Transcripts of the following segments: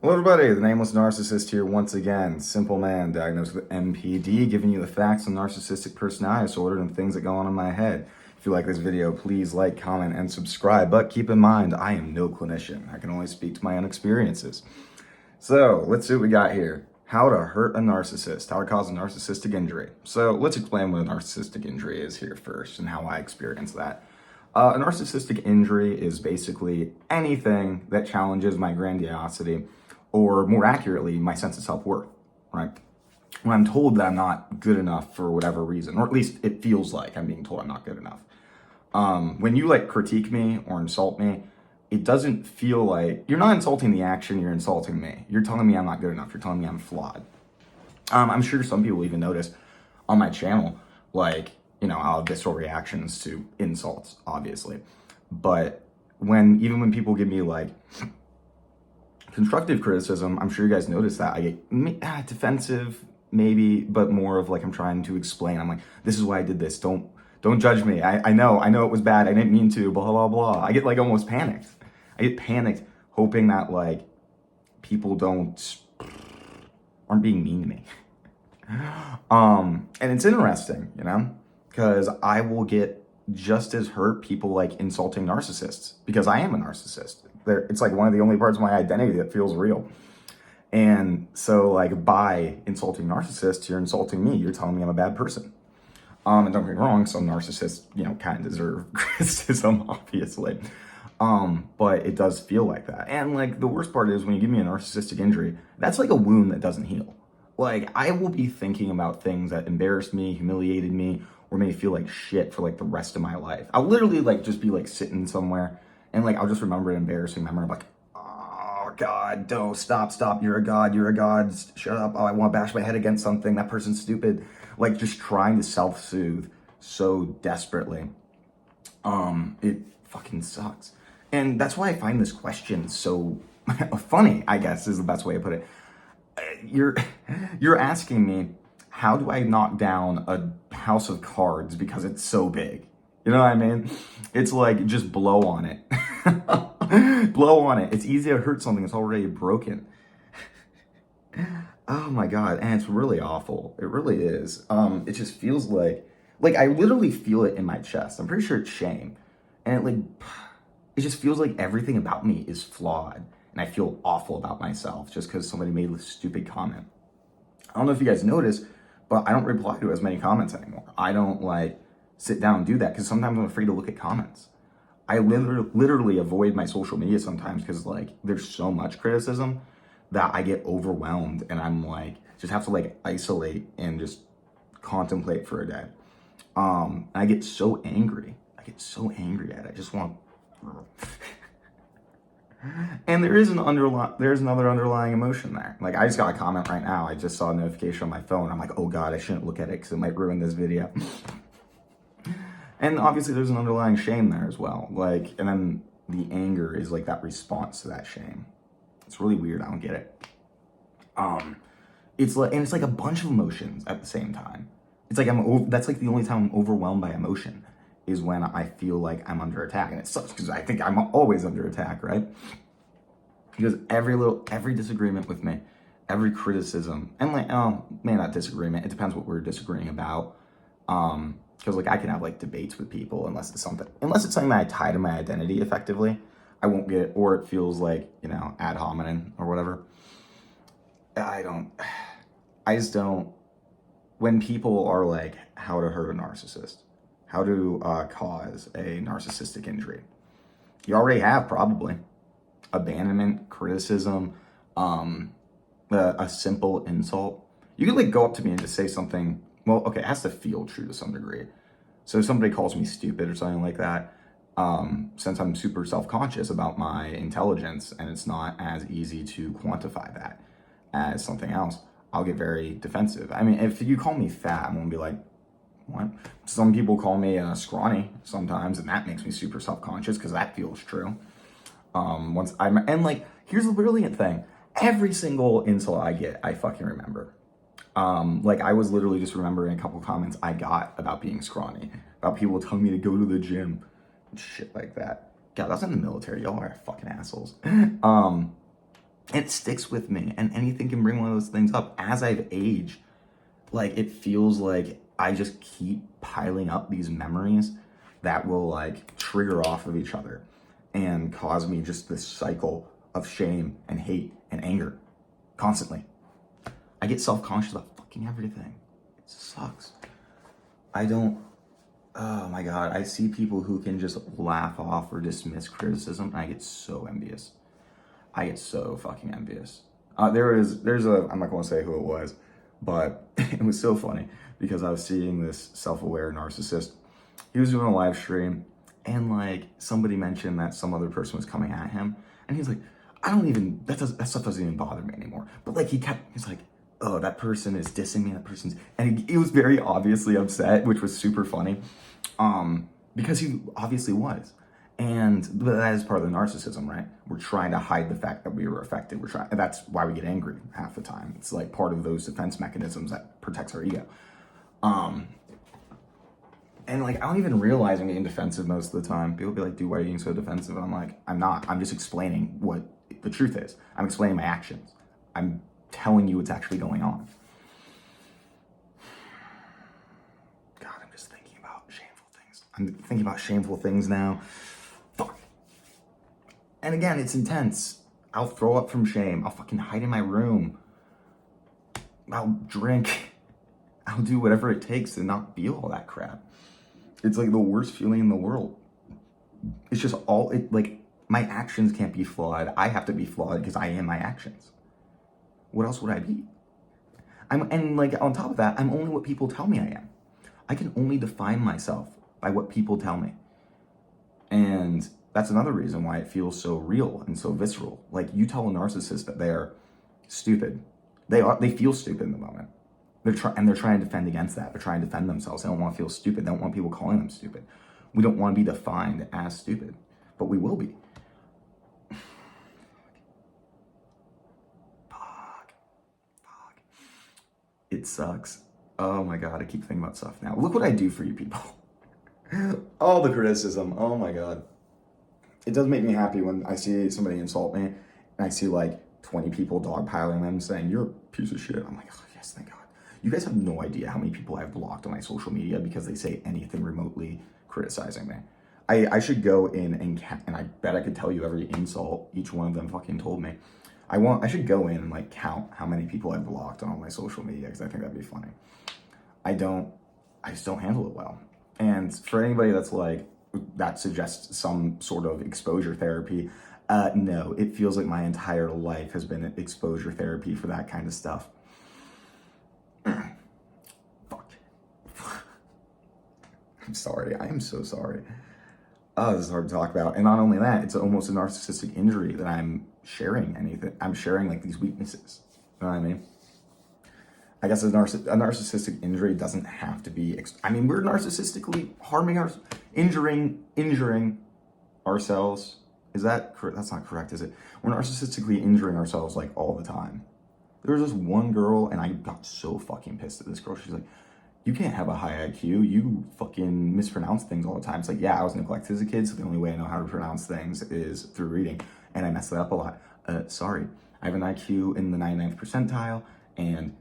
Hello everybody, the Nameless Narcissist here once again. Simple man diagnosed with MPD, giving you the facts on narcissistic personality disorder and things that go on in my head. If you like this video, please like, comment, and subscribe. But keep in mind, I am no clinician. I can only speak to my own experiences. So, let's see what we got here. How to hurt a narcissist, how to cause a narcissistic injury. So, let's explain what a narcissistic injury is here first and how I experience that. A narcissistic injury is basically anything that challenges my grandiosity, or more accurately, my sense of self-worth, right? When I'm told that I'm not good enough for whatever reason, or at least it feels like I'm being told I'm not good enough. When you critique me or insult me, it doesn't feel like, you're not insulting the action, you're insulting me. You're telling me I'm not good enough, you're telling me I'm flawed. I'm sure some people even notice on my channel, I'll have visceral reactions to insults, obviously. But even when people give me constructive criticism, I'm sure you guys notice that I get defensive, maybe, but more of I'm trying to explain. I'm like, this is why I did this. Don't judge me. I know it was bad. I didn't mean to, blah, blah, blah. I get almost panicked. I get panicked hoping that people aren't being mean to me. And it's interesting, because I will get just as hurt people insulting narcissists, because I am a narcissist. It's one of the only parts of my identity that feels real. And so by insulting narcissists, you're insulting me. You're telling me I'm a bad person. And don't get me wrong, some narcissists, kind of deserve criticism, obviously. But it does feel like that. And the worst part is when you give me a narcissistic injury, that's a wound that doesn't heal. I will be thinking about things that embarrassed me, humiliated me, or made me feel like shit for the rest of my life. I'll literally just be sitting somewhere and I'll just remember an embarrassing memory. I'm oh God, no, stop, you're a god, shut up, oh, I want to bash my head against something, that person's stupid. Just trying to self-soothe so desperately. It fucking sucks. And that's why I find this question so funny, I guess is the best way to put it. You're asking me, how do I knock down a house of cards because it's so big? You know what I mean? It's just blow on it. Blow on it. It's easy to hurt something that's already broken. Oh my God. And it's really awful. It really is. It just feels like I literally feel it in my chest. I'm pretty sure it's shame. And it just feels like everything about me is flawed. And I feel awful about myself just because somebody made a stupid comment. I don't know if you guys noticed, but I don't reply to as many comments anymore. I don't sit down and do that because sometimes I'm afraid to look at comments. I literally avoid my social media sometimes because there's so much criticism that I get overwhelmed and I'm just have to isolate and just contemplate for a day. I get so angry. at it. I just want and there's another underlying emotion there. I just got a comment right now. I just saw a notification on my phone. I'm like, oh God, I shouldn't look at it because it might ruin this video. And obviously there's an underlying shame there as well. And then the anger is that response to that shame. It's really weird. I don't get it. It's a bunch of emotions at the same time. It's that's the only time I'm overwhelmed by emotion is when I feel like I'm under attack. And it sucks because I think I'm always under attack, right? Because every disagreement with me, every criticism, and maybe not disagreement, it depends what we're disagreeing about. Because I can have debates with people unless it's something that I tie to my identity effectively, I won't get it, or it feels ad hominem or whatever. I just don't, when people are how to hurt a narcissist, how to cause a narcissistic injury. You already have probably abandonment, criticism, a simple insult. You could go up to me and just say something. Well, okay, it has to feel true to some degree. So if somebody calls me stupid or something like that, since I'm super self-conscious about my intelligence and it's not as easy to quantify that as something else, I'll get very defensive. I mean, if you call me fat, I'm gonna be like, what? Some people call me scrawny sometimes, and that makes me super self-conscious because that feels true. Here's the brilliant thing. Every single insult I get, I fucking remember. I was literally just remembering a couple comments I got about being scrawny, about people telling me to go to the gym, and shit like that. God, that's in the military. Y'all are fucking assholes. It sticks with me, and anything can bring one of those things up. As I've aged, like, it feels like I just keep piling up these memories that will like trigger off of each other and cause me just this cycle of shame and hate and anger constantly. I get self-conscious about fucking everything. It sucks. Oh my God, I see people who can just laugh off or dismiss criticism, and I get so envious. I get so fucking envious. I'm not gonna say who it was, but it was so funny because I was seeing this self-aware narcissist. He was doing a live stream, and like somebody mentioned that some other person was coming at him, and he's like, that stuff doesn't even bother me anymore. But like he's like, oh, that person is dissing me, and he was very obviously upset, which was super funny, because he obviously was. And that is part of the narcissism, right? We're trying to hide the fact that we were affected. And that's why we get angry half the time. It's like part of those defense mechanisms that protects our ego. And like, I don't even realize I'm getting defensive most of the time. People be like, dude, why are you getting so defensive? And I'm like, I'm not. I'm just explaining what the truth is. I'm explaining my actions. I'm telling you what's actually going on. God, I'm just thinking about shameful things. I'm thinking about shameful things now. Fuck. And again, it's intense. I'll throw up from shame. I'll fucking hide in my room. I'll drink. I'll do whatever it takes to not feel all that crap. It's like the worst feeling in the world. It's just my actions can't be flawed. I have to be flawed because I am my actions. What else would I be? And like on top of that, I'm only what people tell me I am. I can only define myself by what people tell me. And that's another reason why it feels so real and so visceral. Like, you tell a narcissist that they're stupid. They feel stupid in the moment. They're trying to defend against that. They're trying to defend themselves. They don't want to feel stupid. They don't want people calling them stupid. We don't want to be defined as stupid, but we will be. Fuck. It sucks. Oh my God, I keep thinking about stuff now. Look what I do for you people. All the criticism. Oh my God. It does make me happy when I see somebody insult me and I see like 20 people dogpiling them saying, you're a piece of shit. I'm like, oh yes, thank God. You guys have no idea how many people I've blocked on my social media because they say anything remotely criticizing me. I should go in and I bet I could tell you every insult each one of them fucking told me. I should go in and like count how many people I've blocked on all my social media because I think that'd be funny. I just don't handle it well. And for anybody that's like, that suggests some sort of exposure therapy, no, it feels like my entire life has been exposure therapy for that kind of stuff. Fuck. I'm sorry. I am so sorry. Oh, this is hard to talk about. And not only that, it's almost a narcissistic injury that I'm sharing anything. I'm sharing like these weaknesses. You know what I mean? I guess a narcissistic injury doesn't have to be, we're narcissistically injuring ourselves. Is that correct? That's not correct, is it? We're narcissistically injuring ourselves like all the time. There was this one girl, and I got so fucking pissed at this girl. She's like, you can't have a high IQ. You fucking mispronounce things all the time. It's like, yeah, I was neglected as a kid, so the only way I know how to pronounce things is through reading, and I mess that up a lot. Sorry. I have an IQ in the 99th percentile, and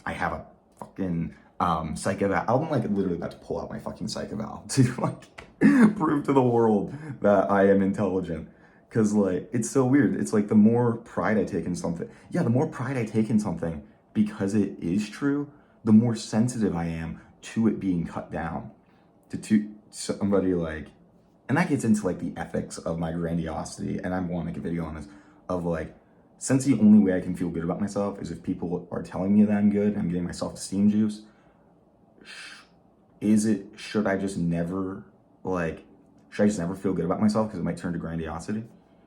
I have a fucking psych eval. I'm like literally about to pull out my fucking psych eval to like prove to the world that I am intelligent. Cause like, it's so weird. It's like the more pride I take in something, because it is true, the more sensitive I am to it being cut down to somebody like, and that gets into like the ethics of my grandiosity. And I want to make a video on this of like, since the only way I can feel good about myself is if people are telling me that I'm good and I'm getting my self-esteem juice, should I just never feel good about myself because it might turn to grandiosity?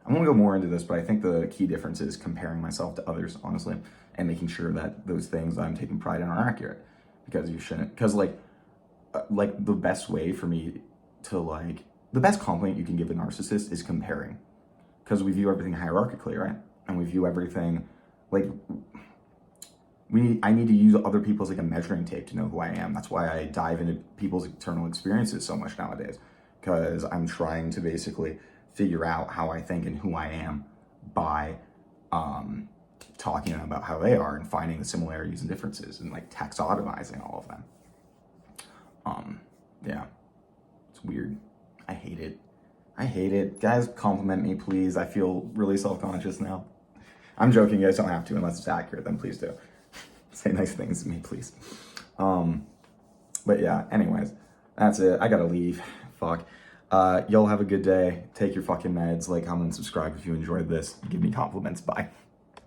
I'm gonna go more into this, but I think the key difference is comparing myself to others, honestly, and making sure that those things that I'm taking pride in are accurate, because you shouldn't, because like the best way for me to the best compliment you can give a narcissist is comparing, because we view everything hierarchically, right? And we view everything like I need to use other people as like a measuring tape to know who I am. That's why I dive into people's internal experiences so much nowadays, because I'm trying to basically figure out how I think and who I am by talking about how they are and finding the similarities and differences and like taxonomizing all of them. Yeah, it's weird. I hate it. I hate it. Guys, compliment me, please. I feel really self-conscious now. I'm joking. You guys don't have to unless it's accurate. Then please do. Say nice things to me, please. But yeah, anyways, that's it. I gotta leave. Fuck. Y'all have a good day. Take your fucking meds. Like, comment, and subscribe if you enjoyed this. Give me compliments. Bye.